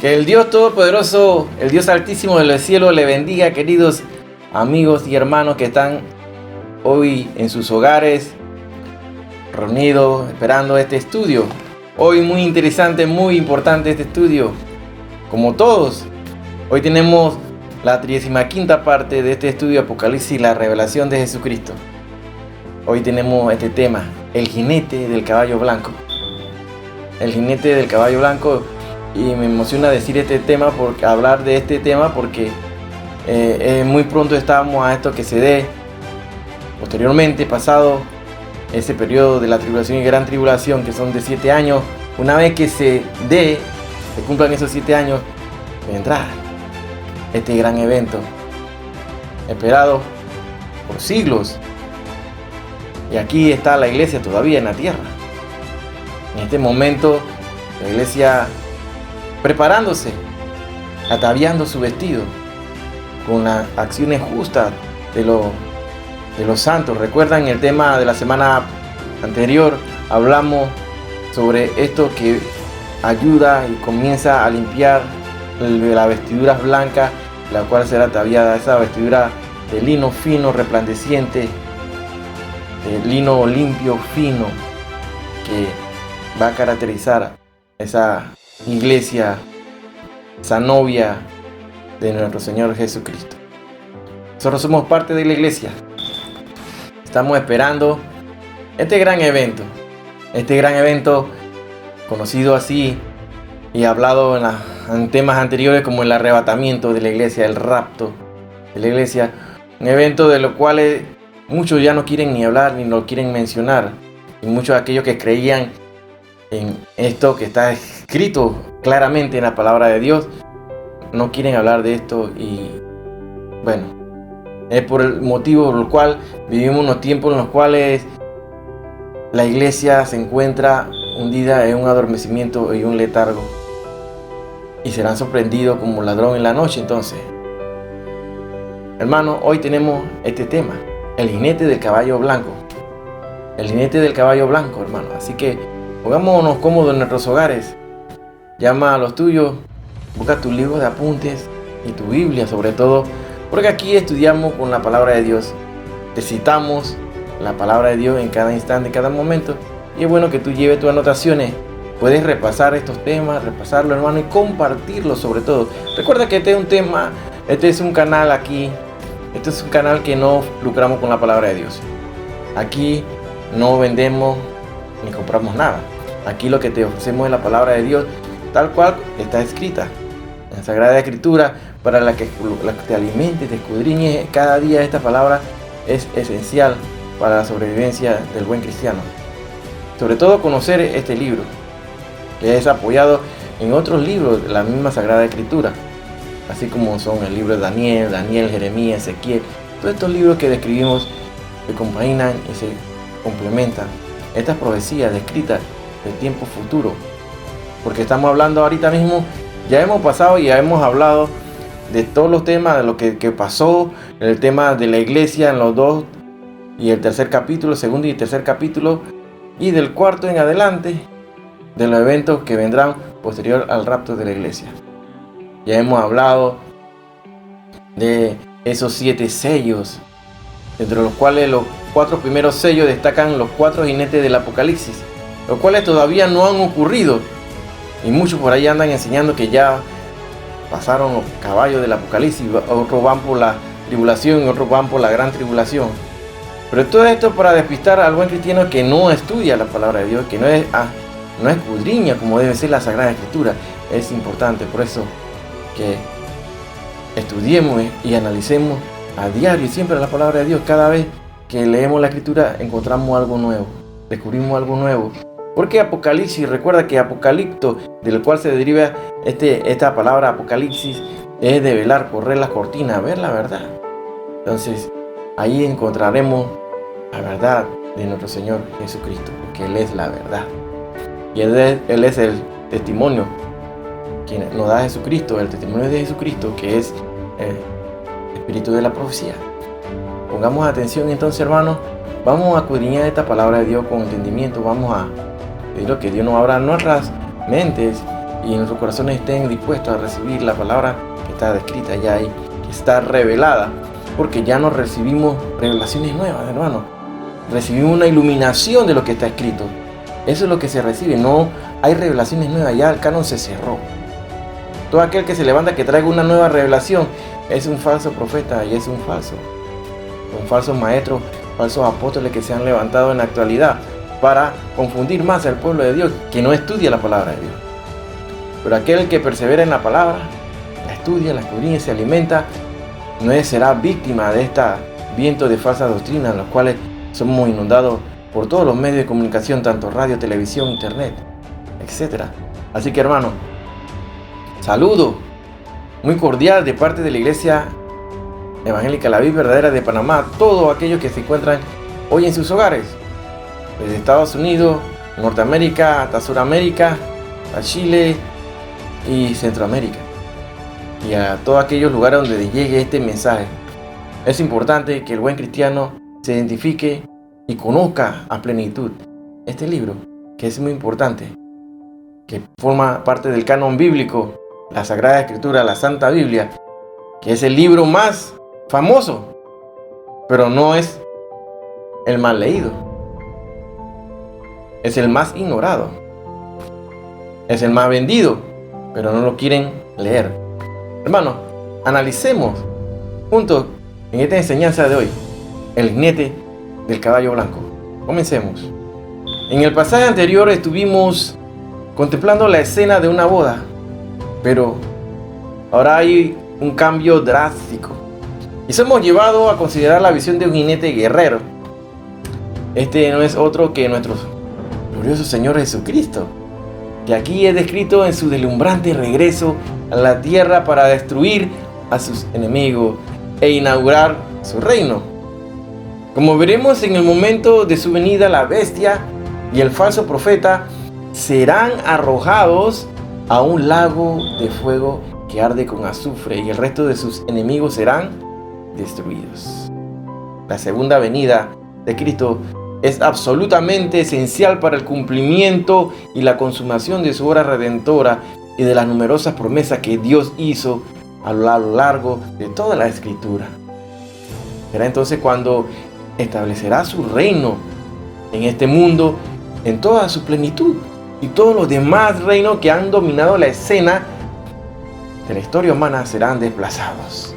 Que el Dios Todopoderoso, el Dios Altísimo del cielo le bendiga, queridos amigos y hermanos que están hoy en sus hogares, reunidos, esperando este estudio. Hoy muy interesante, muy importante este estudio. Como todos, hoy tenemos la 35ª parte de este estudio Apocalipsis, la revelación de Jesucristo. Hoy tenemos este tema, el jinete del caballo blanco. El jinete del caballo blanco. Y me emociona decir hablar de este tema porque muy pronto estamos a esto que se dé. Posteriormente, pasado ese periodo de la tribulación y gran tribulación, que son de 7 años, una vez que se cumplan esos 7 años, vendrá este gran evento esperado por siglos. Y aquí está la iglesia todavía en la tierra. En este momento, la iglesia preparándose, ataviando su vestido con las acciones justas de los santos. Recuerdan el tema de la semana anterior, hablamos sobre esto que ayuda y comienza a limpiar las vestiduras blancas, la cual será ataviada, esa vestidura de lino fino, resplandeciente, de lino limpio, fino, que va a caracterizar esa iglesia, esa novia de nuestro Señor Jesucristo. Nosotros somos parte de la iglesia. Estamos esperando este gran evento conocido así y hablado en temas anteriores como el arrebatamiento de la iglesia, el rapto de la iglesia, un evento de lo cual muchos ya no quieren ni hablar ni lo quieren mencionar, y muchos de aquellos que creían en esto que está escrito claramente en la palabra de Dios no quieren hablar de esto. Y bueno, es por el motivo por el cual vivimos unos tiempos en los cuales la iglesia se encuentra hundida en un adormecimiento y un letargo, y serán sorprendidos como ladrón en la noche. Entonces, hermano, hoy tenemos este tema, el jinete del caballo blanco. El jinete del caballo blanco, hermano. Así que pongámonos cómodos en nuestros hogares. Llama a los tuyos, busca tus libros de apuntes y tu Biblia sobre todo, porque aquí estudiamos con la palabra de Dios. Necesitamos la palabra de Dios en cada instante, en cada momento. Y es bueno que tú lleves tus anotaciones. Puedes repasar estos temas, repasarlo, hermano, y compartirlo sobre todo. Recuerda que este es un canal aquí. Este es un canal que no lucramos con la palabra de Dios. Aquí no vendemos ni compramos nada. Aquí lo que te ofrecemos es la palabra de Dios tal cual está escrita en la Sagrada Escritura, para la que te alimentes, te escudriñes cada día. Esta palabra es esencial para la sobrevivencia del buen cristiano. Sobre todo conocer este libro, que es apoyado en otros libros de la misma Sagrada Escritura, así como son el libro de Daniel, Jeremías, Ezequiel. Todos estos libros que describimos se compaginan y se complementan estas profecías descritas del tiempo futuro, porque estamos hablando ahorita mismo, ya hemos pasado y ya hemos hablado de todos los temas, de lo que pasó, el tema de la iglesia en los 2 y el tercer capítulo, segundo y tercer capítulo, y del cuarto en adelante, de los eventos que vendrán posterior al rapto de la iglesia. Ya hemos hablado de esos 7 sellos, entre los cuales los 4 primeros sellos destacan los 4 jinetes del Apocalipsis, los cuales todavía no han ocurrido, y muchos por ahí andan enseñando que ya pasaron los caballos del Apocalipsis, otros van por la tribulación y otros van por la gran tribulación. Pero todo esto para despistar al buen cristiano que no estudia la palabra de Dios, que no escudriña como debe ser la Sagrada Escritura. Es importante por eso que estudiemos y analicemos a diario y siempre la palabra de Dios. Cada vez que leemos la Escritura encontramos algo nuevo, descubrimos algo nuevo. Porque Apocalipsis, recuerda que Apocalipto, del cual se deriva esta palabra Apocalipsis, es de velar, correr las cortinas, ver la verdad. Entonces, ahí encontraremos la verdad de nuestro Señor Jesucristo, porque Él es la verdad. Y Él es el testimonio que nos da Jesucristo, el testimonio de Jesucristo, que es el espíritu de la profecía. Pongamos atención entonces, hermanos. Vamos a escudriñar esta palabra de Dios con entendimiento. Vamos a pedir que Dios nos abra nuestras mentes y nuestros corazones estén dispuestos a recibir la palabra que está descrita ya ahí, que está revelada, porque ya no recibimos revelaciones nuevas, hermano. Recibimos una iluminación de lo que está escrito. Eso es lo que se recibe, no hay revelaciones nuevas, ya el canon se cerró. Todo aquel que se levanta que traiga una nueva revelación es un falso profeta y es un falso maestro, falsos apóstoles que se han levantado en la actualidad para confundir más al pueblo de Dios que no estudia la palabra de Dios. Pero aquel que persevera en la palabra, la estudia, la escudriña y se alimenta, no será víctima de este viento de falsa doctrina en los cuales somos inundados por todos los medios de comunicación, tanto radio, televisión, internet, etc. Así que, hermano, saludo muy cordial de parte de la Iglesia Evangélica La Vid Verdadera de Panamá a todos aquellos que se encuentran hoy en sus hogares, desde Estados Unidos, Norteamérica, hasta Sudamérica, a Chile y Centroamérica, y a todos aquellos lugares donde llegue este mensaje. Es importante que el buen cristiano se identifique y conozca a plenitud este libro, que es muy importante, que forma parte del canon bíblico, la Sagrada Escritura, la Santa Biblia, que es el libro más famoso, pero no es el más leído, es el más ignorado, es el más vendido, pero no lo quieren leer. Hermano, analicemos juntos en esta enseñanza de hoy el jinete del caballo blanco. Comencemos. En el pasaje anterior estuvimos contemplando la escena de una boda, pero ahora hay un cambio drástico y somos llevados a considerar la visión de un jinete guerrero. Este no es otro que nuestro glorioso Señor Jesucristo, que aquí es descrito en su deslumbrante regreso a la tierra para destruir a sus enemigos e inaugurar su reino. Como veremos en el momento de su venida, la bestia y el falso profeta serán arrojados a un lago de fuego que arde con azufre y el resto de sus enemigos serán destruidos. La segunda venida de Cristo es absolutamente esencial para el cumplimiento y la consumación de su obra redentora y de las numerosas promesas que Dios hizo a lo largo de toda la Escritura. Será entonces cuando establecerá su reino en este mundo en toda su plenitud, y todos los demás reinos que han dominado la escena de la historia humana serán desplazados.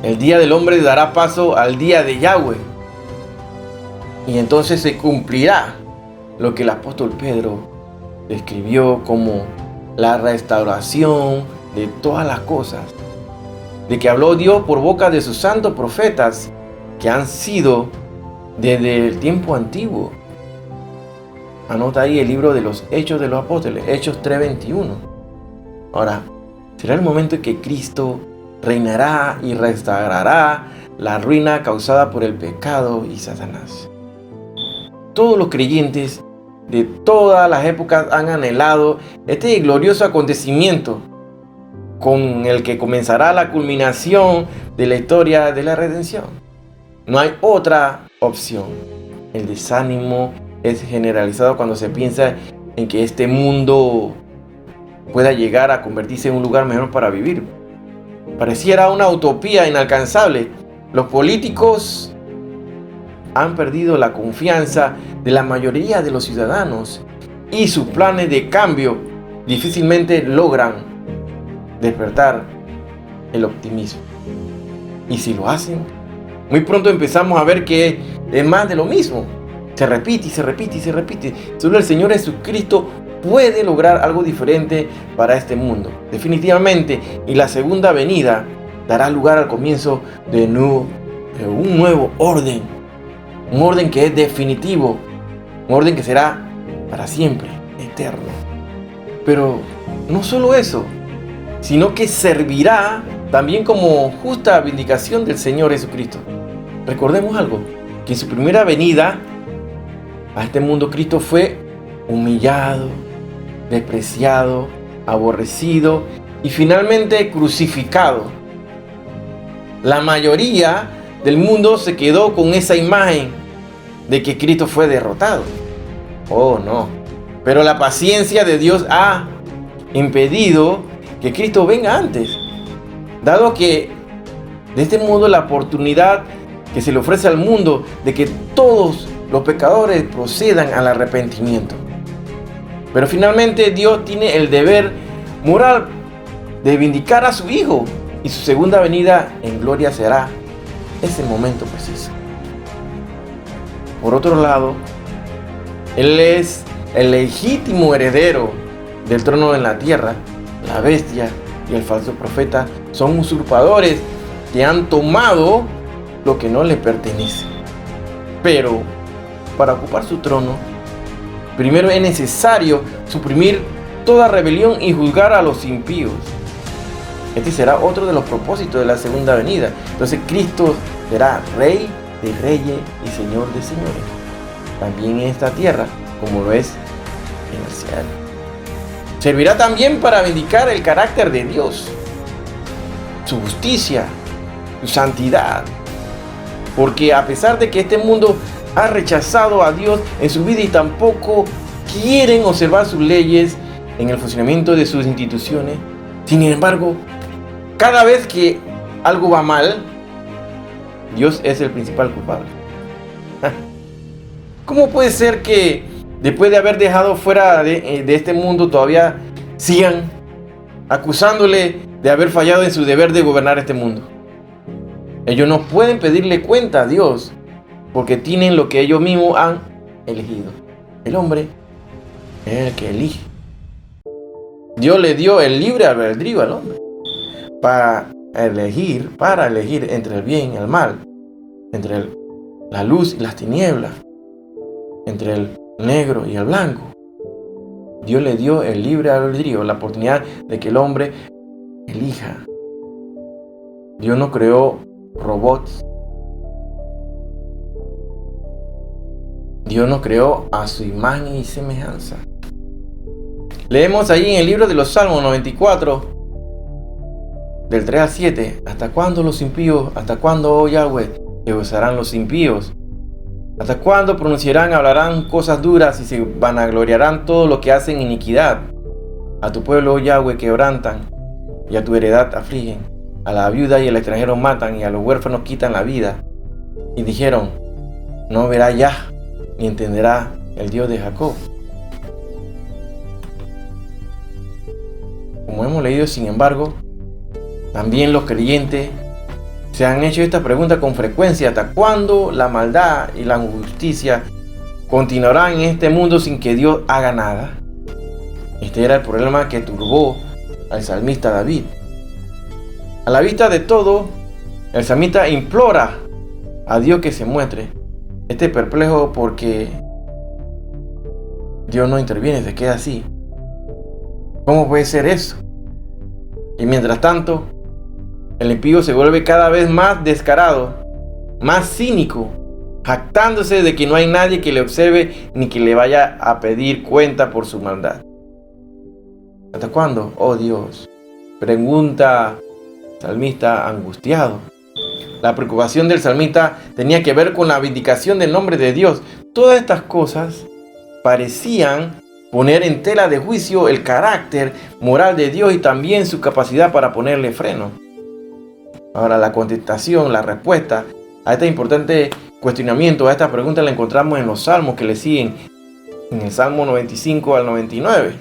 El día del hombre dará paso al día de Yahweh, y entonces se cumplirá lo que el apóstol Pedro describió como la restauración de todas las cosas, de que habló Dios por boca de sus santos profetas que han sido desde el tiempo antiguo. Anota ahí el libro de los Hechos de los Apóstoles, Hechos 3:21. Ahora, será el momento en que Cristo reinará y restaurará la ruina causada por el pecado y Satanás. Todos los creyentes de todas las épocas han anhelado este glorioso acontecimiento con el que comenzará la culminación de la historia de la redención. No hay otra opción. El desánimo es generalizado cuando se piensa en que este mundo pueda llegar a convertirse en un lugar mejor para vivir. Pareciera una utopía inalcanzable. Los políticos han perdido la confianza de la mayoría de los ciudadanos y sus planes de cambio difícilmente logran despertar el optimismo. Y si lo hacen, muy pronto empezamos a ver que es más de lo mismo. Se repite y se repite y se repite. Solo el Señor Jesucristo puede lograr algo diferente para este mundo, definitivamente. Y la segunda venida dará lugar al comienzo de un nuevo orden. Un orden que es definitivo. Un orden que será para siempre, eterno. Pero no solo eso, sino que servirá también como justa vindicación del Señor Jesucristo. Recordemos algo, que en su primera venida a este mundo Cristo fue humillado, despreciado, aborrecido y finalmente crucificado. La mayoría del mundo se quedó con esa imagen de que Cristo fue derrotado. Oh no, Pero la paciencia de Dios ha impedido que Cristo venga antes, dado que de este modo la oportunidad que se le ofrece al mundo de que todos los pecadores procedan al arrepentimiento. Pero finalmente Dios tiene el deber moral de vindicar a su Hijo, y su segunda venida en gloria será ese momento preciso. Por otro lado, Él es el legítimo heredero del trono en la tierra. La bestia y el falso profeta son usurpadores que han tomado lo que no les pertenece. Pero para ocupar su trono, primero es necesario suprimir toda rebelión y juzgar a los impíos. Este será otro de los propósitos de la segunda venida. Entonces Cristo será Rey de reyes y Señor de señores, también en esta tierra, como lo es en el cielo. Servirá también para vindicar el carácter de Dios, su justicia, su santidad. Porque a pesar de que este mundo ha rechazado a Dios en su vida y tampoco quieren observar sus leyes en el funcionamiento de sus instituciones, sin embargo, cada vez que algo va mal, Dios es el principal culpable. ¿Cómo puede ser que después de haber dejado fuera de este mundo todavía sigan acusándole de haber fallado en su deber de gobernar este mundo? Ellos no pueden pedirle cuenta a Dios porque tienen lo que ellos mismos han elegido. El hombre es el que elige. Dios le dio el libre albedrío al hombre para elegir entre el bien y el mal, entre la luz y las tinieblas, entre el negro y el blanco. Dios le dio el libre albedrío, la oportunidad de que el hombre elija. Dios no creó robots. Dios nos creó a su imagen y semejanza. Leemos ahí en el libro de los Salmos 94, del 3 al 7. ¿Hasta cuándo los impíos? ¿Hasta cuándo, oh Yahweh, que gozarán los impíos? ¿Hasta cuándo pronunciarán, hablarán cosas duras y se vanagloriarán todo lo que hacen iniquidad? A tu pueblo, oh Yahweh, quebrantan y a tu heredad afligen. A la viuda y al extranjero matan y a los huérfanos quitan la vida. Y dijeron, no verá ya ni entenderá el Dios de Jacob. Como hemos leído, sin embargo, también los creyentes se han hecho esta pregunta con frecuencia: ¿hasta cuándo la maldad y la injusticia continuarán en este mundo sin que Dios haga nada? Este era el problema que turbó al salmista David. A la vista de todo, el salmista implora a Dios que se muestre. Este perplejo porque Dios no interviene, se queda así. ¿Cómo puede ser eso? Y mientras tanto, el impío se vuelve cada vez más descarado, más cínico, jactándose de que no hay nadie que le observe ni que le vaya a pedir cuenta por su maldad. ¿Hasta cuándo, oh Dios? Pregunta el salmista angustiado. La preocupación del salmista tenía que ver con la vindicación del nombre de Dios. Todas estas cosas parecían poner en tela de juicio el carácter moral de Dios y también su capacidad para ponerle freno. Ahora, la contestación, la respuesta a este importante cuestionamiento, a esta pregunta, la encontramos en los salmos que le siguen, en el Salmo 95 al 99,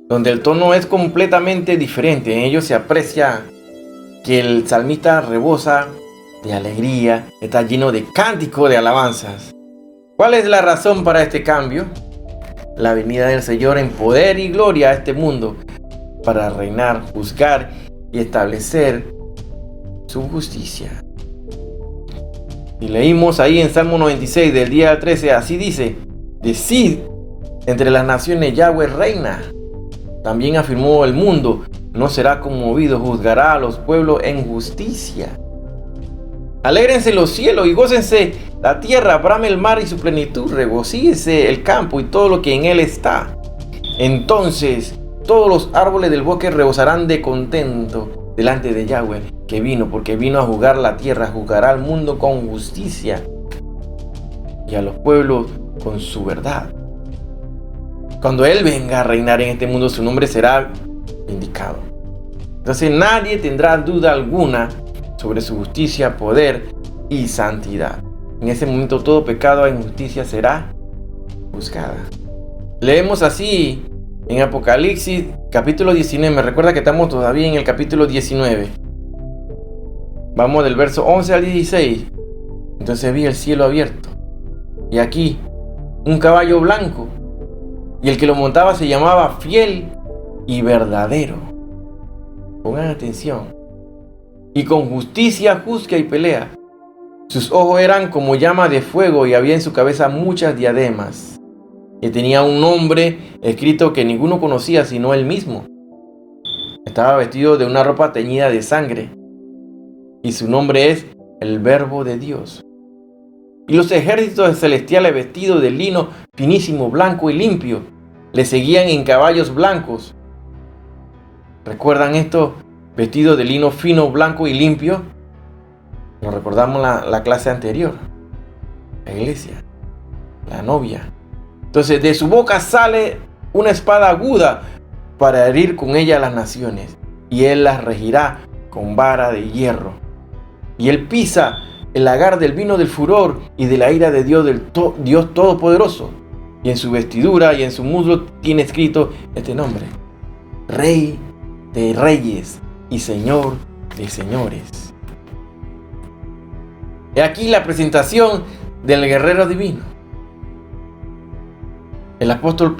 donde el tono es completamente diferente. En ellos se aprecia que el salmista rebosa de alegría, está lleno de cánticos de alabanzas. ¿Cuál es la razón para este cambio? La venida del Señor en poder y gloria a este mundo para reinar, juzgar y establecer su justicia. Y leímos ahí en Salmo 96 del 10 al 13, así dice: decid entre las naciones, Yahweh reina. También afirmó el mundo, no será conmovido, juzgará a los pueblos en justicia. Alégrense los cielos y gócense la tierra, brame el mar y su plenitud, regocíguese el campo y todo lo que en él está. Entonces todos los árboles del bosque rebosarán de contento delante de Yahweh, que vino, porque vino a juzgar la tierra, juzgará al mundo con justicia y a los pueblos con su verdad. Cuando Él venga a reinar en este mundo, su nombre será vindicado. Entonces nadie tendrá duda alguna sobre su justicia, poder y santidad. En ese momento todo pecado e injusticia será juzgada. Leemos así en Apocalipsis capítulo 19. Me recuerda que estamos todavía en el capítulo 19. Vamos del verso 11 al 16. Entonces vi el cielo abierto, y aquí un caballo blanco, y el que lo montaba se llamaba Fiel y Verdadero. Pongan atención. Y con justicia juzga y pelea. Sus ojos eran como llama de fuego, y había en su cabeza muchas diademas. Y tenía un nombre escrito que ninguno conocía sino él mismo. Estaba vestido de una ropa teñida de sangre, y su nombre es el Verbo de Dios. Y los ejércitos celestiales, vestidos de lino finísimo, blanco y limpio, le seguían en caballos blancos. ¿Recuerdan esto? Vestidos de lino fino, blanco y limpio. Nos recordamos la clase anterior. La iglesia, la novia. Entonces de su boca sale una espada aguda para herir con ella a las naciones, y él las regirá con vara de hierro. Y él pisa el lagar del vino del furor y de la ira de Dios, Dios Todopoderoso. Y en su vestidura y en su muslo tiene escrito este nombre: Rey de Reyes y Señor de Señores. He aquí la presentación del guerrero divino. El apóstol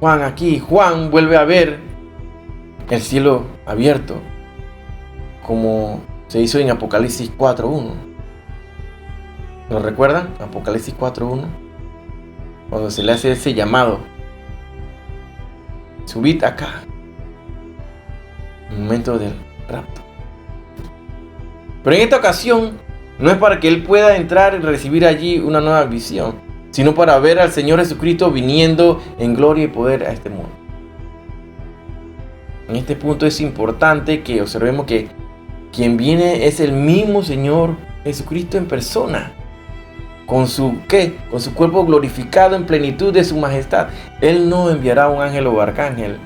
Juan vuelve a ver el cielo abierto, como se hizo en Apocalipsis 4.1. ¿Lo recuerdan? Apocalipsis 4.1. Cuando se le hace ese llamado: subid acá. El momento del rapto. Pero en esta ocasión no es para que él pueda entrar y recibir allí una nueva visión, sino para ver al Señor Jesucristo viniendo en gloria y poder a este mundo. En este punto es importante que observemos que quien viene es el mismo Señor Jesucristo en persona. ¿Con su qué? Con su cuerpo glorificado en plenitud de su majestad. Él no enviará un ángel o arcángel,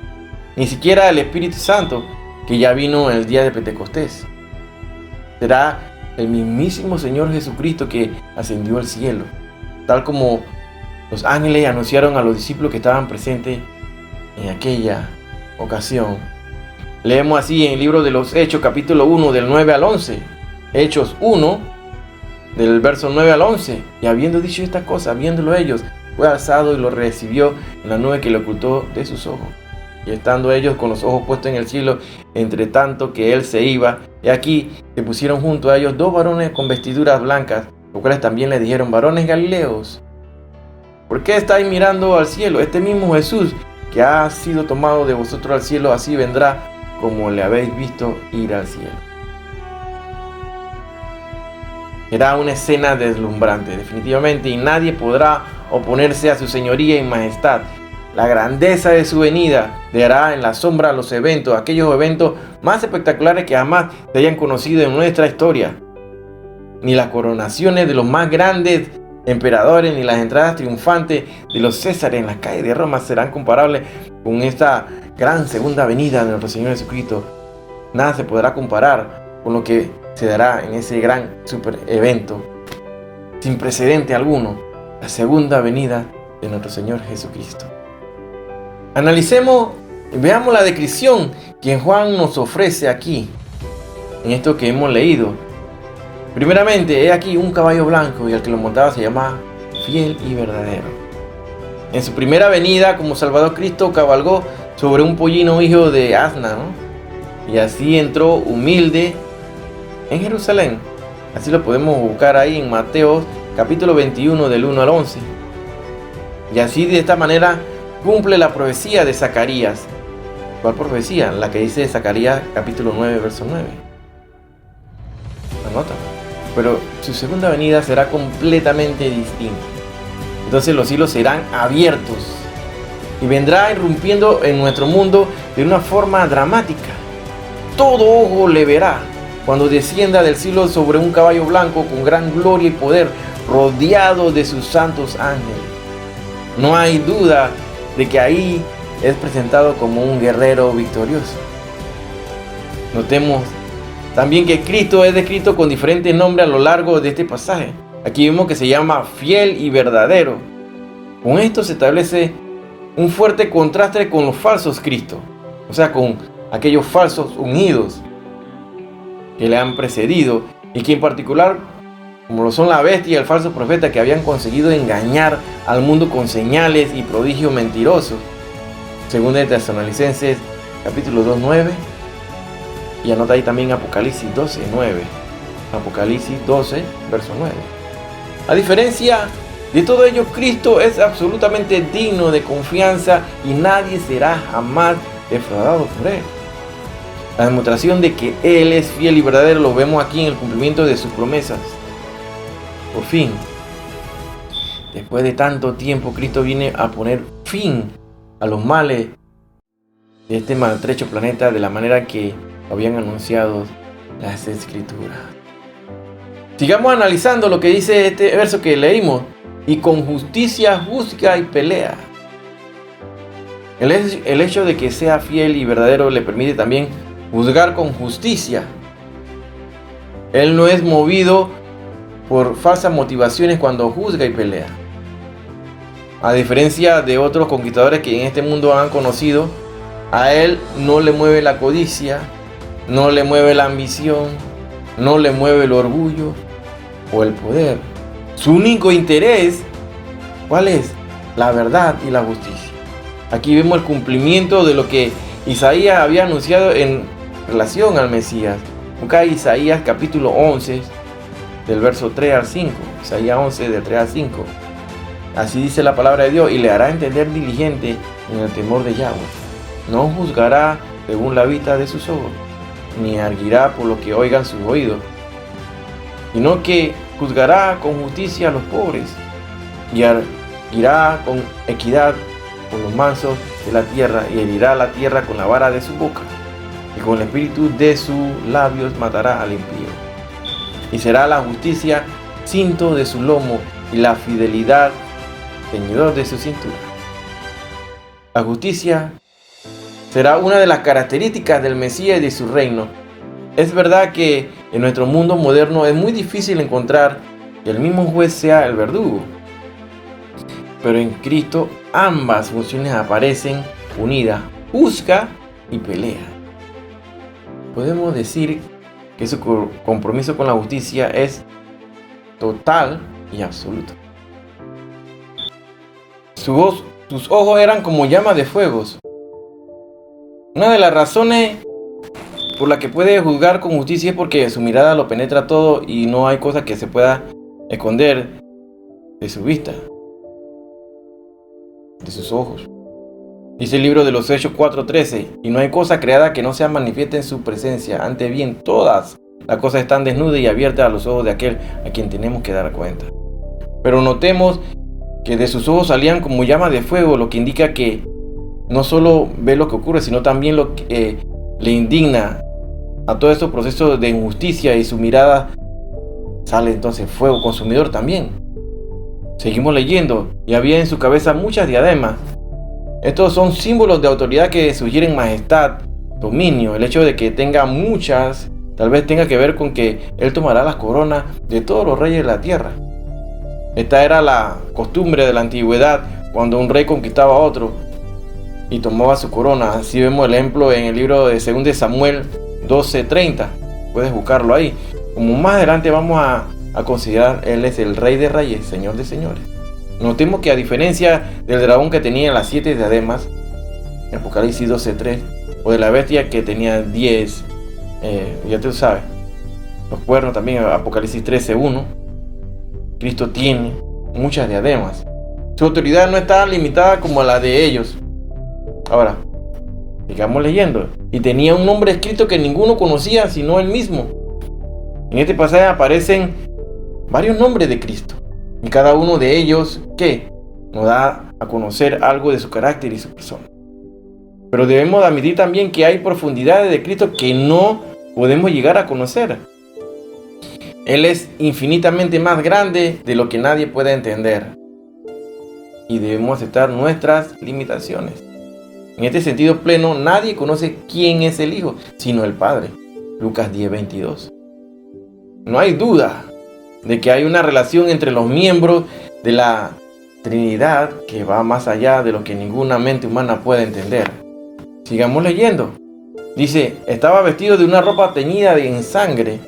ni siquiera el Espíritu Santo, que ya vino en el día de Pentecostés. Será el mismísimo Señor Jesucristo que ascendió al cielo, tal como los ángeles anunciaron a los discípulos que estaban presentes en aquella ocasión. Leemos así en el libro de los Hechos, capítulo 1, del 9 al 11. Hechos 1, del verso 9 al 11. Y habiendo dicho estas cosas, viéndolo ellos, fue alzado y lo recibió en la nube que le ocultó de sus ojos. Y estando ellos con los ojos puestos en el cielo, entre tanto que él se iba, y aquí se pusieron junto a ellos dos varones con vestiduras blancas, los cuales también le dijeron: varones galileos, ¿por qué estáis mirando al cielo? Este mismo Jesús que ha sido tomado de vosotros al cielo, así vendrá como le habéis visto ir al cielo. Será una escena deslumbrante, definitivamente, y nadie podrá oponerse a su señoría y majestad. La grandeza de su venida dejará en la sombra los eventos, aquellos eventos más espectaculares que jamás se hayan conocido en nuestra historia. Ni las coronaciones de los más grandes emperadores, ni las entradas triunfantes de los césares en las calles de Roma serán comparables con esta gran segunda venida de nuestro Señor Jesucristo. Nada se podrá comparar con lo que se dará en ese gran super evento sin precedente alguno, la segunda venida de nuestro Señor Jesucristo. Analicemos y veamos la descripción que Juan nos ofrece aquí, en esto que hemos leído. Primeramente, he aquí un caballo blanco, y el que lo montaba se llama Fiel y Verdadero. En su primera venida como Salvador, Cristo cabalgó sobre un pollino hijo de asna, ¿no? Y así entró humilde en Jerusalén. Así lo podemos buscar ahí en Mateo capítulo 21 del 1 al 11. Y así de esta manera cumple la profecía de Zacarías. ¿Cuál profecía? La que dice Zacarías capítulo 9 verso 9. Anota. Pero su segunda venida será completamente distinta. Entonces los cielos serán abiertos y vendrá irrumpiendo en nuestro mundo de una forma dramática. Todo ojo le verá cuando descienda del cielo sobre un caballo blanco con gran gloria y poder, rodeado de sus santos ángeles. No hay duda de que ahí es presentado como un guerrero victorioso. Notemos también que Cristo es descrito con diferentes nombres a lo largo de este pasaje. Aquí vemos que se llama fiel y verdadero. Con esto se establece un fuerte contraste con los falsos Cristos, o sea, con aquellos falsos ungidos que le han precedido y que en particular, como lo son la bestia y el falso profeta, que habían conseguido engañar al mundo con señales y prodigios mentirosos. Según de Tesalonicenses capítulo 2:9, y anota ahí también Apocalipsis 12:9. Apocalipsis 12, verso 9. A diferencia de todo ello, Cristo es absolutamente digno de confianza y nadie será jamás defraudado por Él. La demostración de que Él es fiel y verdadero lo vemos aquí en el cumplimiento de sus promesas. Por fin, después de tanto tiempo, Cristo viene a poner fin a los males de este maltrecho planeta de la manera que habían anunciado las Escrituras. Sigamos analizando lo que dice este verso que leímos. Y con justicia juzga y pelea. El hecho de que sea fiel y verdadero le permite también juzgar con justicia. Él no es movido por falsas motivaciones cuando juzga y pelea. A diferencia de otros conquistadores que en este mundo han conocido, a él no le mueve la codicia, no le mueve la ambición, no le mueve el orgullo o el poder. Su único interés, ¿cuál es? La verdad y la justicia. Aquí vemos el cumplimiento de lo que Isaías había anunciado en relación al Mesías. Acá Isaías capítulo 11, del verso 3 al 5. Isaías 11, del 3 al 5. Así dice la palabra de Dios: y le hará entender diligente en el temor de Yahweh. No juzgará según la vista de sus ojos, ni arguirá por lo que oigan sus oídos, sino que juzgará con justicia a los pobres y irá con equidad por los mansos de la tierra, y herirá la tierra con la vara de su boca, y con el espíritu de sus labios matará al impío. Y será la justicia cinto de su lomo y la fidelidad ceñidor de su cintura. La justicia será una de las características del Mesías y de su reino. Es verdad que en nuestro mundo moderno es muy difícil encontrar que el mismo juez sea el verdugo, pero en Cristo ambas funciones aparecen unidas: juzga y pelea. Podemos decir que su compromiso con la justicia es total y absoluto. Sus ojos eran como llamas de fuego. Una de las razones por la que puede juzgar con justicia es porque su mirada lo penetra todo y no hay cosa que se pueda esconder de su vista, de sus ojos. Dice el libro de los Hechos 4:13: y no hay cosa creada que no sea manifiesta en su presencia, antes bien todas las cosas están desnudas y abiertas a los ojos de aquel a quien tenemos que dar cuenta. Pero notemos que de sus ojos salían como llamas de fuego, lo que indica que no solo ve lo que ocurre, sino también lo que le indigna a todos estos procesos de injusticia, y su mirada sale entonces fuego consumidor también. Seguimos leyendo: y había en su cabeza muchas diademas. Estos son símbolos de autoridad que sugieren majestad, dominio. El hecho de que tenga muchas tal vez tenga que ver con que él tomará las coronas de todos los reyes de la tierra. Esta era la costumbre de la antigüedad, cuando un rey conquistaba a otro y tomaba su corona. Así vemos el ejemplo en el libro de 2 de Samuel 12:30. Puedes buscarlo ahí. Como más adelante vamos a considerar, él es el rey de reyes, señor de señores. Notemos que a diferencia del dragón que tenía las 7 diademas, en Apocalipsis 12:3, o de la bestia que tenía 10, ya tú sabes, los cuernos también, Apocalipsis 13:1, Cristo tiene muchas diademas. Su autoridad no está limitada como la de ellos. Ahora, sigamos leyendo. Y tenía un nombre escrito que ninguno conocía sino él mismo. En este pasaje aparecen varios nombres de Cristo, y cada uno de ellos, ¿qué? Nos da a conocer algo de su carácter y su persona. Pero debemos admitir también que hay profundidades de Cristo que no podemos llegar a conocer. Él es infinitamente más grande de lo que nadie puede entender. y debemos aceptar nuestras limitaciones. En este sentido pleno, nadie conoce quién es el Hijo, sino el Padre. Lucas 10:22. No hay duda de que hay una relación entre los miembros de la Trinidad que va más allá de lo que ninguna mente humana puede entender. Sigamos leyendo. Dice, estaba vestido de una ropa teñida en sangre.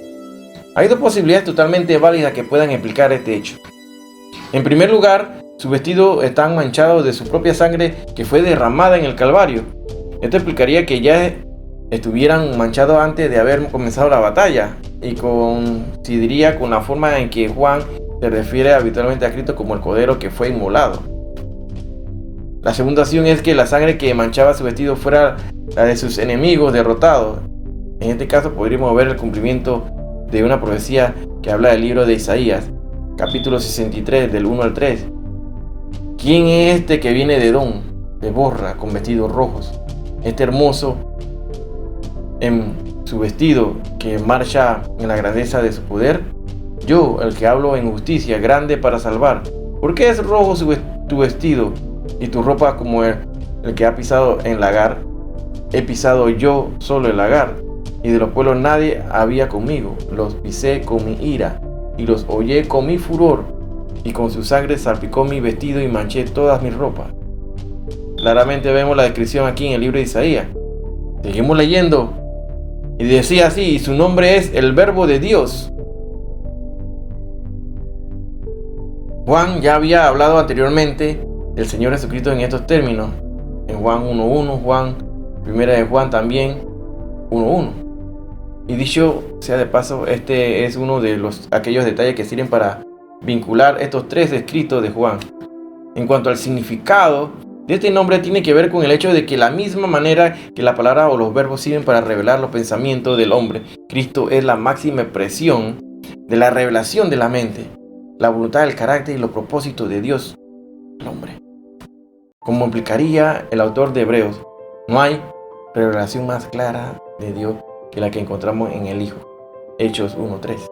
Hay dos posibilidades totalmente válidas que puedan explicar este hecho. En primer lugar, su vestido está manchado de su propia sangre que fue derramada en el Calvario. Esto explicaría que ya estuvieran manchados antes de haber comenzado la batalla, y coincidiría con la forma en que Juan se refiere habitualmente a Cristo como el Cordero que fue inmolado. La segunda opción es que la sangre que manchaba su vestido fuera la de sus enemigos derrotados. En este caso podríamos ver el cumplimiento de una profecía que habla del libro de Isaías, capítulo 63, del 1 al 3. ¿Quién es este que viene de Edom, de Borra, con vestidos rojos? Este hermoso en su vestido que marcha en la grandeza de su poder. Yo, el que hablo en justicia, grande para salvar. ¿Por qué es rojo tu vestido y tu ropa como el que ha pisado en lagar? He pisado yo solo el lagar, y de los pueblos nadie había conmigo. Los pisé con mi ira y los hollé con mi furor, y con su sangre salpicó mi vestido y manché todas mis ropas. Claramente vemos la descripción aquí en el libro de Isaías. Seguimos leyendo. Y decía así, y su nombre es el Verbo de Dios. Juan ya había hablado anteriormente del Señor Jesucristo en estos términos. En Juan 1:1, primera de Juan también 1:1. Y dicho sea de paso, este es uno de aquellos detalles que sirven para vincular estos tres escritos de Juan. En cuanto al significado de este nombre, tiene que ver con el hecho de que la misma manera que la palabra o los verbos sirven para revelar los pensamientos del hombre, Cristo es la máxima expresión de la revelación de la mente, la voluntad, el carácter y los propósitos de Dios al hombre. Como implicaría el autor de Hebreos, no hay revelación más clara de Dios que la que encontramos en el Hijo. Hechos 1:3.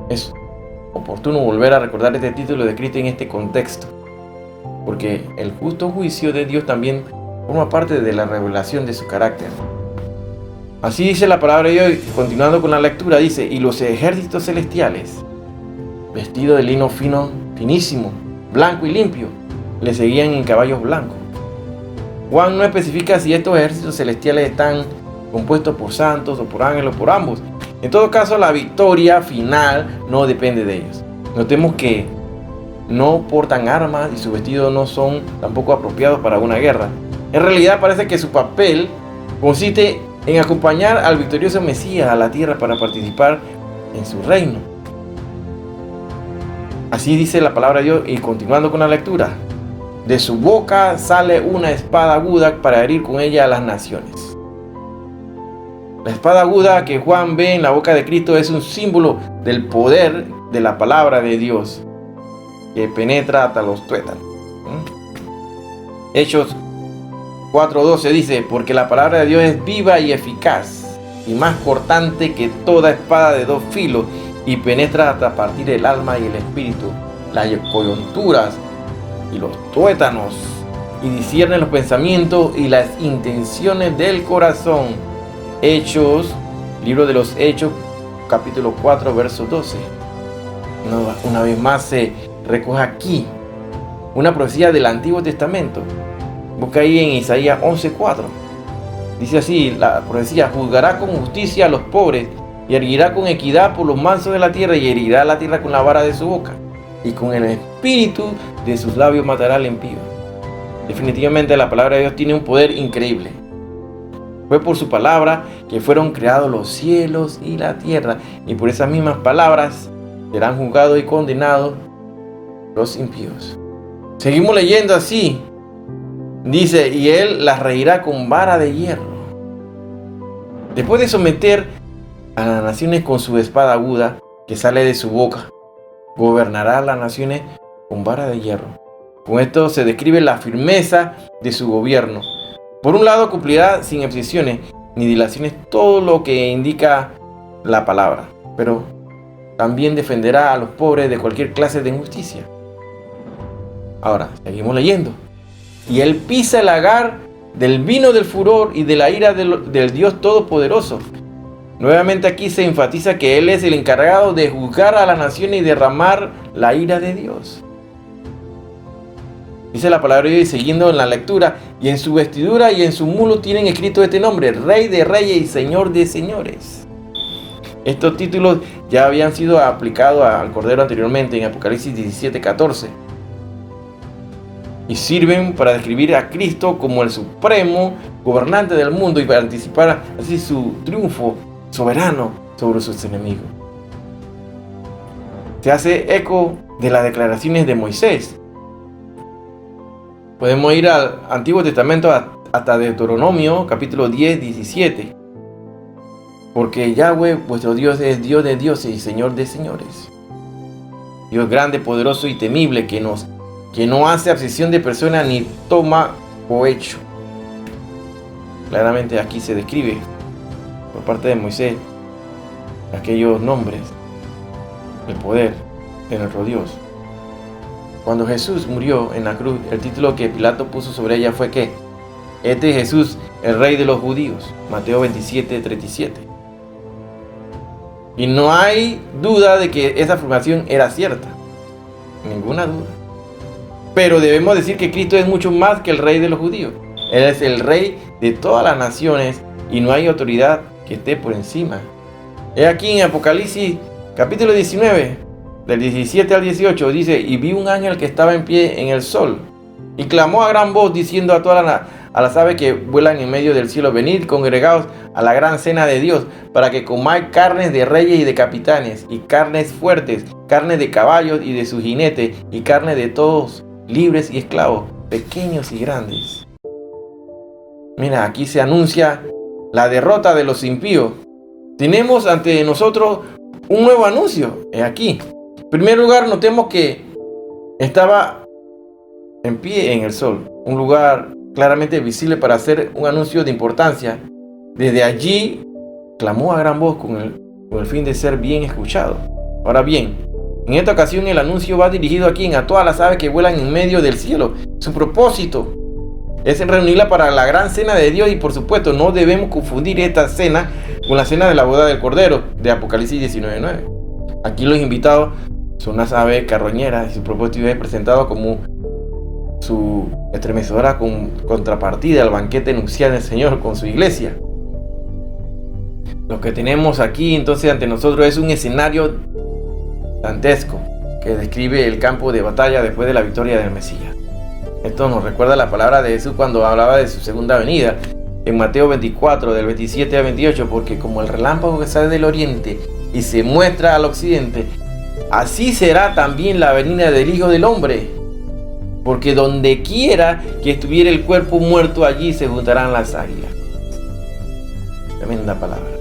Es oportuno volver a recordar este título de Cristo en este contexto, porque el justo juicio de Dios también forma parte de la revelación de su carácter. Así dice la palabra de Dios, continuando con la lectura, dice, y los ejércitos celestiales, vestidos de lino fino, finísimo, blanco y limpio, le seguían en caballos blancos. Juan no especifica si estos ejércitos celestiales están compuestos por santos o por ángeles o por ambos. En todo caso, la victoria final no depende de ellos. Notemos que no portan armas y sus vestidos no son tampoco apropiados para una guerra. En realidad parece que su papel consiste en acompañar al victorioso Mesías a la tierra para participar en su reino. Así dice la palabra de Dios, y continuando con la lectura. De su boca sale una espada aguda para herir con ella a las naciones. La espada aguda que Juan ve en la boca de Cristo es un símbolo del poder de la palabra de Dios, que penetra hasta los tuétanos. Hechos 4:12 dice, porque la palabra de Dios es viva y eficaz, y más cortante que toda espada de dos filos, y penetra hasta partir el alma y el espíritu, las coyunturas y los tuétanos, y discierne los pensamientos y las intenciones del corazón. Hechos, libro de los Hechos, capítulo 4, verso 12. Una vez más se recoge aquí una profecía del Antiguo Testamento. Busca ahí en Isaías 11:4. Dice así la profecía: juzgará con justicia a los pobres y erguirá con equidad por los mansos de la tierra, y herirá la tierra con la vara de su boca, y con el espíritu de sus labios matará al impío. Definitivamente la palabra de Dios tiene un poder increíble. Fue por su palabra que fueron creados los cielos y la tierra, y por esas mismas palabras serán juzgados y condenados los impíos. Seguimos leyendo así. Dice, y él las reirá con vara de hierro. Después de someter a las naciones con su espada aguda que sale de su boca, gobernará a las naciones con vara de hierro. Con esto se describe la firmeza de su gobierno. Por un lado, cumplirá sin excepciones ni dilaciones todo lo que indica la palabra, pero también defenderá a los pobres de cualquier clase de injusticia. Ahora, seguimos leyendo. Y él pisa el lagar del vino del furor y de la ira del Dios Todopoderoso. Nuevamente aquí se enfatiza que él es el encargado de juzgar a la nación y derramar la ira de Dios. Dice la palabra de Dios, siguiendo en la lectura, y en su vestidura y en su mulo tienen escrito este nombre: Rey de Reyes y Señor de Señores. Estos títulos ya habían sido aplicados al Cordero anteriormente en Apocalipsis 17:14. Y sirven para describir a Cristo como el supremo gobernante del mundo y para anticipar así su triunfo soberano sobre sus enemigos. Se hace eco de las declaraciones de Moisés. Podemos ir al Antiguo Testamento hasta Deuteronomio capítulo 10, 17. Porque Yahweh, vuestro Dios, es Dios de dioses y Señor de señores. Dios grande, poderoso y temible, que no hace acepción de persona ni toma cohecho. Claramente aquí se describe por parte de Moisés aquellos nombres, el poder de nuestro Dios. Cuando Jesús murió en la cruz, el título que Pilato puso sobre ella fue que este es Jesús, el Rey de los Judíos. Mateo 27, 37. Y no hay duda de que esa afirmación era cierta. Ninguna duda. Pero debemos decir que Cristo es mucho más que el Rey de los Judíos. Él es el Rey de todas las naciones y no hay autoridad que esté por encima. He aquí en Apocalipsis capítulo 19, del 17 al 18, dice: y vi un ángel que estaba en pie en el sol, y clamó a gran voz diciendo a todas las aves que vuelan en medio del cielo: venid, congregaos a la gran cena de Dios, para que comáis carnes de reyes y de capitanes, y carnes fuertes, carne de caballos y de sus jinetes, y carne de todos, libres y esclavos, pequeños y grandes. Mira, aquí se anuncia la derrota de los impíos. Tenemos ante nosotros un nuevo anuncio. Aquí. En primer lugar, notemos que estaba en pie en el sol, un lugar claramente visible para hacer un anuncio de importancia. Desde allí clamó a gran voz con el fin de ser bien escuchado. Ahora bien, en esta ocasión el anuncio va dirigido a todas las aves que vuelan en medio del cielo. Su propósito es reunirla para la gran cena de Dios, y por supuesto no debemos confundir esta cena con la cena de la boda del Cordero de Apocalipsis 19:9. Aquí los invitados son las aves carroñeras y su propósito es presentado como su estremecedora contrapartida al banquete nupcial del Señor con su iglesia. Lo que tenemos aquí entonces ante nosotros es un escenario dantesco que describe el campo de batalla después de la victoria del Mesías. Esto nos recuerda la palabra de Jesús cuando hablaba de su segunda venida en Mateo 24 del 27 al 28, porque como el relámpago que sale del oriente y se muestra al occidente, así será también la venida del Hijo del Hombre. Porque donde quiera que estuviera el cuerpo muerto, allí se juntarán las águilas. Tremenda palabra.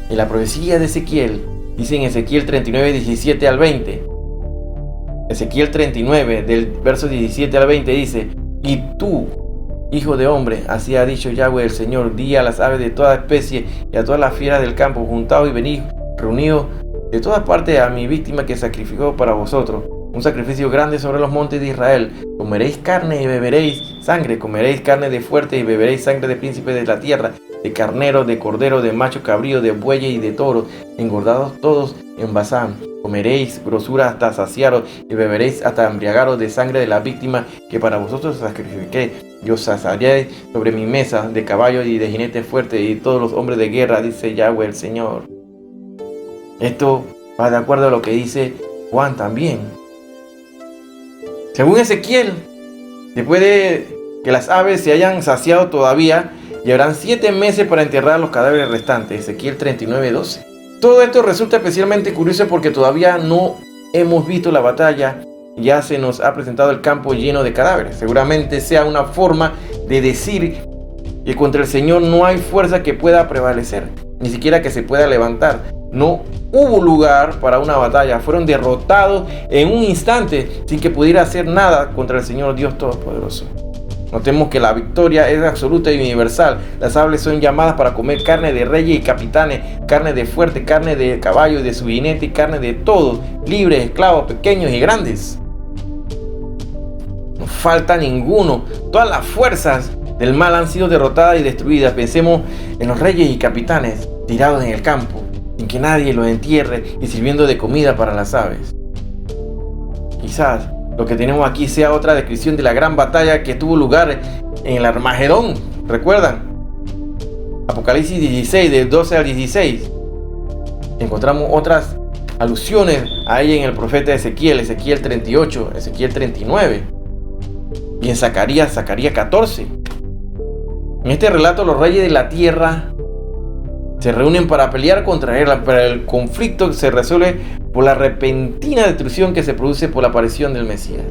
Y la profecía de Ezequiel dice en Ezequiel 39, 17 al 20. Ezequiel 39, del verso 17 al 20 dice: y tú, hijo de hombre, así ha dicho Yahweh el Señor, di a las aves de toda especie y a todas las fieras del campo: juntaos y venid, reunidos de todas partes a mi víctima que sacrificó para vosotros un sacrificio grande sobre los montes de Israel. Comeréis carne y beberéis sangre, comeréis carne de fuerte y beberéis sangre de príncipes de la tierra, de carnero, de cordero, de macho cabrío, de bueyes y de toros, engordados todos en Basán. Comeréis grosura hasta saciaros y beberéis hasta embriagaros de sangre de la víctima que para vosotros sacrifiqué. Y os saciaréis sobre mi mesa de caballos y de jinetes fuertes y todos los hombres de guerra, dice Yahweh el Señor. Esto va de acuerdo a lo que dice Juan también. Según Ezequiel, después de que las aves se hayan saciado todavía, llevarán 7 meses para enterrar los cadáveres restantes. Ezequiel 39, 12. Todo esto resulta especialmente curioso porque todavía no hemos visto la batalla. Ya se nos ha presentado el campo lleno de cadáveres. Seguramente sea una forma de decir que contra el Señor no hay fuerza que pueda prevalecer, ni siquiera que se pueda levantar. No hubo lugar para una batalla. Fueron derrotados en un instante sin que pudiera hacer nada contra el Señor Dios Todopoderoso. Notemos que la victoria es absoluta y universal. Las aves son llamadas para comer carne de reyes y capitanes, carne de fuerte, carne de caballo y de su jinete, y carne de todos, libres, esclavos, pequeños y grandes. falta ninguno. Todas las fuerzas del mal han sido derrotadas y destruidas. Pensemos en los reyes y capitanes tirados en el campo, sin que nadie los entierre y sirviendo de comida para las aves. Quizás lo que tenemos aquí sea otra descripción de la gran batalla que tuvo lugar en el Armagedón. ¿Recuerdan? Apocalipsis 16, del 12 al 16. Encontramos otras alusiones a ella en el profeta Ezequiel, Ezequiel 38, Ezequiel 39. Y en Zacarías 14. En este relato los reyes de la tierra se reúnen para pelear contra él, pero el conflicto se resuelve por la repentina destrucción que se produce por la aparición del Mesías.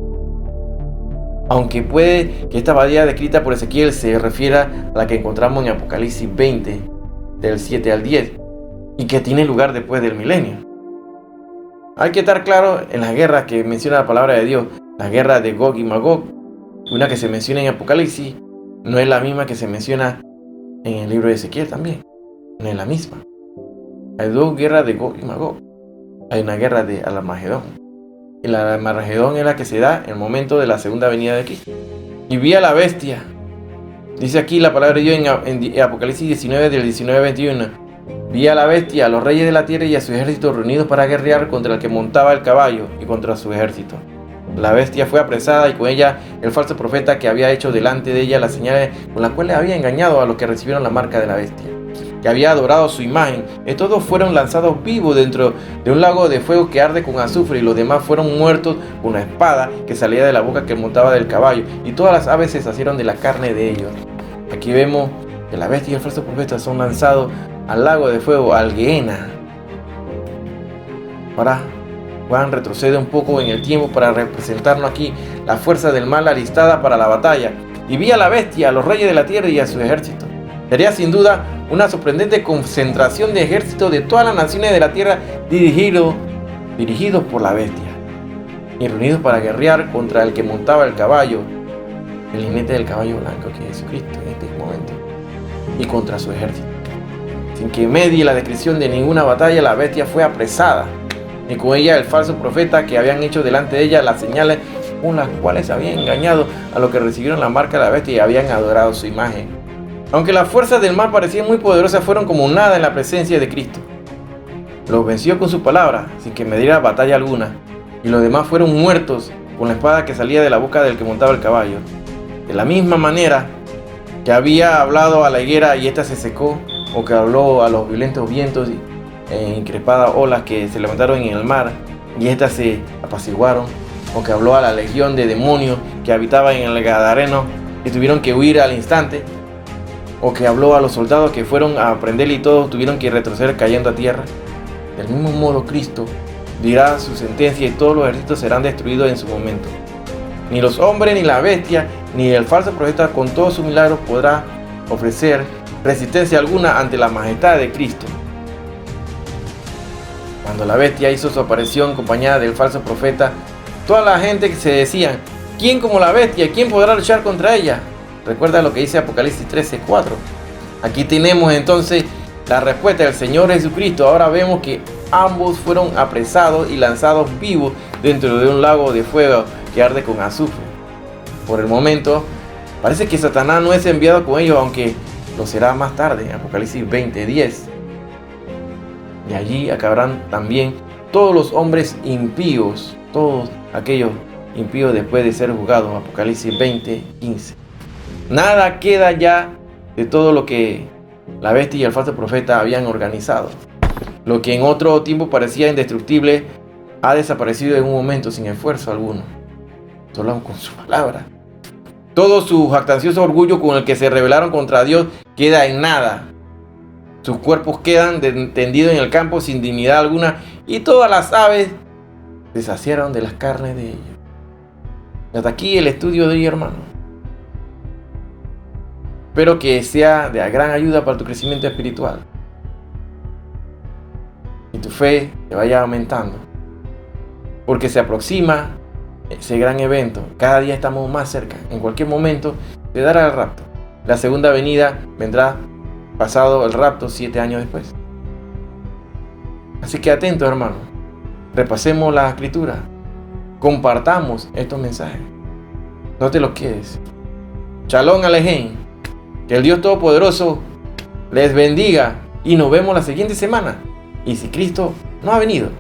Aunque puede que esta batalla descrita por Ezequiel se refiera a la que encontramos en Apocalipsis 20, del 7 al 10, y que tiene lugar después del milenio. Hay que estar claro en las guerras que menciona la palabra de Dios. La guerra de Gog y Magog, una que se menciona en Apocalipsis, no es la misma que se menciona en el libro de Ezequiel también. No es la misma. Hay dos guerras de Gog y Magog. Hay una guerra de Armagedón. Y la Armagedón es la que se da en el momento de la segunda venida de Cristo. Y vi a la bestia. Dice aquí la palabra de Dios en Apocalipsis 19, del 19 al 21. Vi a la bestia, a los reyes de la tierra y a su ejército reunidos para guerrear contra el que montaba el caballo y contra su ejército. La bestia fue apresada y con ella el falso profeta que había hecho delante de ella las señales con las cuales había engañado a los que recibieron la marca de la bestia, que había adorado su imagen. Estos dos fueron lanzados vivos dentro de un lago de fuego que arde con azufre, y los demás fueron muertos con una espada que salía de la boca que montaba del caballo, y todas las aves se sacieron de la carne de ellos. Aquí vemos que la bestia y el falso profeta son lanzados al lago de fuego, al Gehenna. Ahora Juan retrocede un poco en el tiempo para representarnos aquí la fuerza del mal alistada para la batalla. Y vi a la bestia, a los reyes de la tierra y a su ejército. Sería sin duda una sorprendente concentración de ejércitos de todas las naciones de la tierra dirigidos por la bestia y reunidos para guerrear contra el que montaba el caballo, el jinete del caballo blanco, que es Jesucristo en este momento, y contra su ejército. Sin que medie la descripción de ninguna batalla, la bestia fue apresada, y con ella el falso profeta que habían hecho delante de ella las señales con las cuales habían engañado a los que recibieron la marca de la bestia y habían adorado su imagen. Aunque las fuerzas del mal parecían muy poderosas, fueron como nada en la presencia de Cristo. Los venció con su palabra, sin que me diera batalla alguna, y los demás fueron muertos con la espada que salía de la boca del que montaba el caballo. De la misma manera que había hablado a la higuera y ésta se secó, o que habló a los violentos vientos e increpadas olas que se levantaron en el mar y éstas se apaciguaron, o que habló a la legión de demonios que habitaba en el Gadareno y tuvieron que huir al instante, o que habló a los soldados que fueron a prenderle y todos tuvieron que retroceder cayendo a tierra. Del mismo modo Cristo dirá su sentencia y todos los ejércitos serán destruidos en su momento. Ni los hombres, ni la bestia, ni el falso profeta con todos sus milagros podrá ofrecer resistencia alguna ante la majestad de Cristo. Cuando la bestia hizo su aparición acompañada del falso profeta, toda la gente se decía: ¿quién como la bestia? ¿Quién podrá luchar contra ella? Recuerda lo que dice Apocalipsis 13:4. Aquí tenemos entonces la respuesta del Señor Jesucristo. Ahora vemos que ambos fueron apresados y lanzados vivos dentro de un lago de fuego que arde con azufre. Por el momento, parece que Satanás no es enviado con ellos, aunque lo será más tarde, Apocalipsis 20:10. Y allí acabarán también todos los hombres impíos, todos aquellos impíos después de ser juzgados, Apocalipsis 20:15. Nada queda ya de todo lo que la bestia y el falso profeta habían organizado. Lo que en otro tiempo parecía indestructible ha desaparecido en un momento sin esfuerzo alguno, solo con su palabra. Todo su jactancioso orgullo con el que se rebelaron contra Dios queda en nada. Sus cuerpos quedan tendidos en el campo sin dignidad alguna, y todas las aves se saciaron de las carnes de ellos. Hasta aquí el estudio de hoy, hermano. Espero que sea de gran ayuda para tu crecimiento espiritual y tu fe te vaya aumentando, porque se aproxima ese gran evento. Cada día estamos más cerca. En cualquier momento se dará el rapto. La segunda venida vendrá pasado el rapto 7 años después. Así que atentos, hermano. Repasemos la escritura. Compartamos estos mensajes. No te lo quedes. Shalom Alejem. Que el Dios Todopoderoso les bendiga y nos vemos la siguiente semana. Y si Cristo no ha venido,